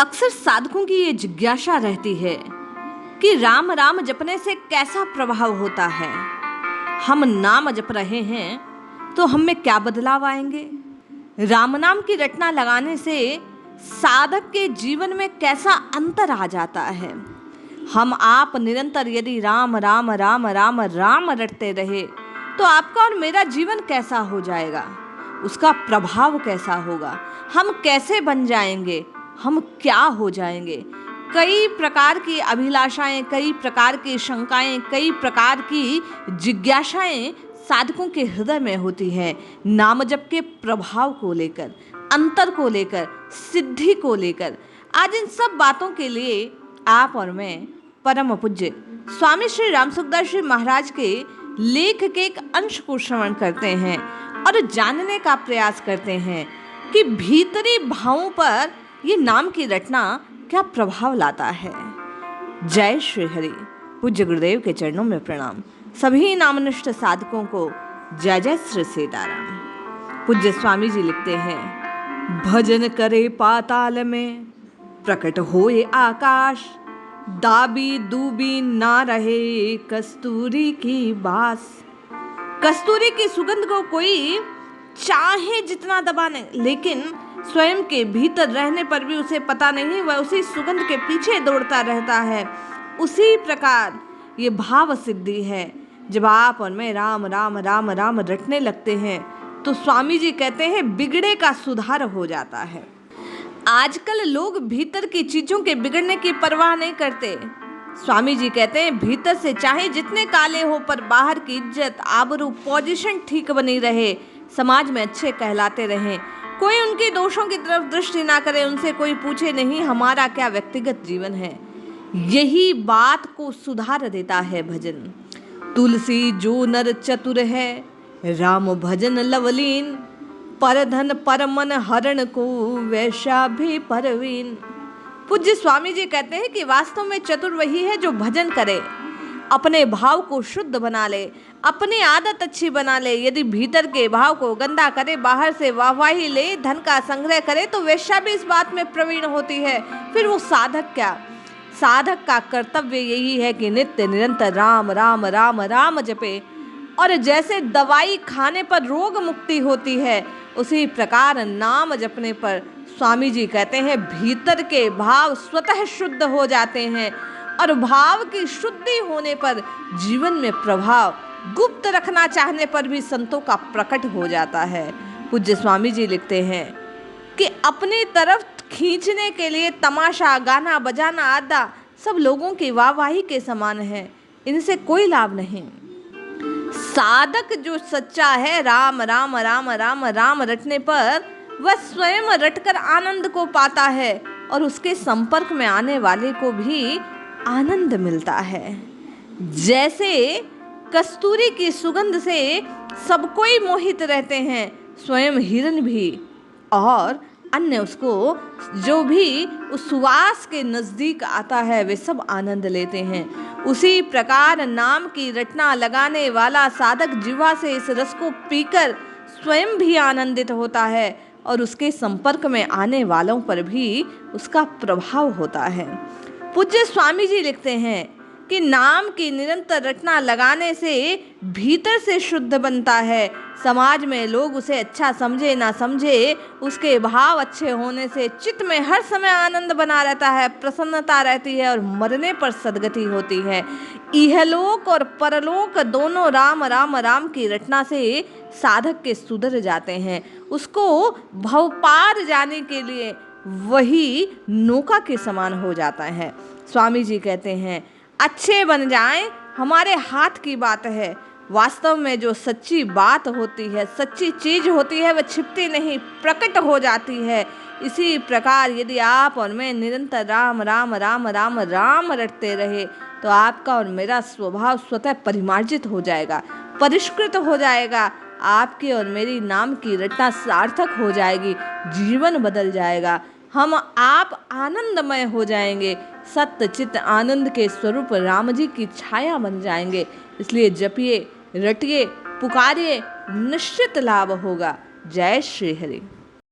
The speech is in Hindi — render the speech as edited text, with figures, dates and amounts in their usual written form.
अक्सर साधकों की ये जिज्ञासा रहती है कि राम राम जपने से कैसा प्रभाव होता है। हम नाम जप रहे हैं तो हम में क्या बदलाव आएंगे। राम नाम की रटना लगाने से साधक के जीवन में कैसा अंतर आ जाता है। हम आप निरंतर यदि राम राम राम राम राम रटते रहे तो आपका और मेरा जीवन कैसा हो जाएगा, उसका प्रभाव कैसा होगा, हम कैसे बन जाएंगे, हम क्या हो जाएंगे। कई प्रकार की अभिलाषाएं, कई प्रकार की शंकाएं, कई प्रकार की जिज्ञासाएं साधकों के हृदय में होती हैं नाम जप के प्रभाव को लेकर, अंतर को लेकर, सिद्धि को लेकर। आज इन सब बातों के लिए आप और मैं परम पूज्य स्वामी श्री राम सुखदास जी महाराज के लेख के एक अंश को श्रवण करते हैं और जानने का प्रयास करते हैं कि भीतरी भावों पर ये नाम की रटना क्या प्रभाव लाता है। जय श्री हरि। पूज्य गुरुदेव के चरणों में प्रणाम। सभी नामनिष्ठ साधकों को जय जय श्री सीताराम। पूज्य स्वामी जी लिखते हैं, भजन करे पाताल में प्रकट होए आकाश, दाबी दूबी ना रहे कस्तूरी की बास। कस्तूरी की सुगंध को कोई चाहे जितना दबाने, लेकिन स्वयं के भीतर रहने पर भी उसे पता नहीं, वह उसी सुगंध के पीछे दौड़ता रहता है। उसी प्रकार ये भाव सिद्धि है। जब आप और मैं राम राम राम राम रटने लगते हैं तो स्वामी जी कहते हैं बिगड़े का सुधार हो जाता है। आजकल लोग भीतर की चीजों के बिगड़ने की परवाह नहीं करते। स्वामी जी कहते हैं भीतर से चाहे जितने काले हो पर बाहर की इज्जत, आबरू, पोजीशन ठीक बनी रहे, समाज में अच्छे कहलाते रहें, कोई उनके दोषों की तरफ दृष्टि ना करे, उनसे कोई पूछे नहीं हमारा क्या व्यक्तिगत जीवन है। यही बात को सुधार देता है भजन। तुलसी जो नर चतुर है, राम भजन लवलीन, पर धन पर मन हरण को वैसा भी परवीन। पूज्य स्वामी जी कहते हैं कि वास्तव में चतुर वही है जो भजन करे, अपने भाव को शुद्ध बना ले, अपनी आदत अच्छी बना ले। यदि भीतर के भाव को गंदा करे, बाहर से वाहवाही ले, धन का संग्रह करे तो वेश्या भी इस बात में प्रवीण होती है। फिर वो साधक क्या। साधक का कर्तव्य यही है कि नित्य निरंतर राम राम राम राम जपे। और जैसे दवाई खाने पर रोग मुक्ति होती है, उसी प्रकार नाम जपने पर स्वामी जी कहते हैं भीतर के भाव स्वतः शुद्ध हो जाते हैं और भाव की शुद्धि होने पर जीवन में प्रभाव गुप्त रखना चाहने पर भी संतों का प्रकट हो जाता है। पूज्य स्वामी जी लिखते हैं कि अपनी तरफ खींचने के लिए तमाशा, गाना बजाना आदि सब लोगों की वाहवाही के समान है, इनसे कोई लाभ नहीं। साधक जो सच्चा है राम राम राम राम राम रटने पर वह स्वयं रटकर आनंद को पाता है और उसके संपर्क में आने वाले को भी आनंद मिलता है। जैसे कस्तूरी की सुगंध से सब कोई मोहित रहते हैं, स्वयं हिरन भी और अन्य उसको जो भी उस सुवास के नजदीक आता है वे सब आनंद लेते हैं। उसी प्रकार नाम की रटना लगाने वाला साधक जिह्वा से इस रस को पीकर स्वयं भी आनंदित होता है और उसके संपर्क में आने वालों पर भी उसका प्रभाव होता है। पूज्य स्वामी जी लिखते हैं कि नाम की निरंतर रटना लगाने से भीतर से शुद्ध बनता है। समाज में लोग उसे अच्छा समझे ना समझे, उसके भाव अच्छे होने से चित्त में हर समय आनंद बना रहता है, प्रसन्नता रहती है और मरने पर सद्गति होती है। इहलोक और परलोक दोनों राम राम राम की रटना से साधक के सुधर जाते हैं। उसको भवपार जाने के लिए वही नौका के समान हो जाता है। स्वामी जी कहते हैं अच्छे बन जाएं हमारे हाथ की बात है। वास्तव में जो सच्ची बात होती है, सच्ची चीज होती है, वह छिपती नहीं, प्रकट हो जाती है। इसी प्रकार यदि आप और मैं निरंतर राम राम राम राम राम रटते रहे तो आपका और मेरा स्वभाव स्वतः परिमार्जित हो जाएगा, परिष्कृत हो जाएगा। आपकी और मेरी नाम की रटना सार्थक हो जाएगी, जीवन बदल जाएगा, हम आप आनंदमय हो जाएंगे, सत्य चित्त आनंद के स्वरूप राम जी की छाया बन जाएंगे। इसलिए जपिए, रटिए, पुकारिए, निश्चित लाभ होगा। जय श्री हरि।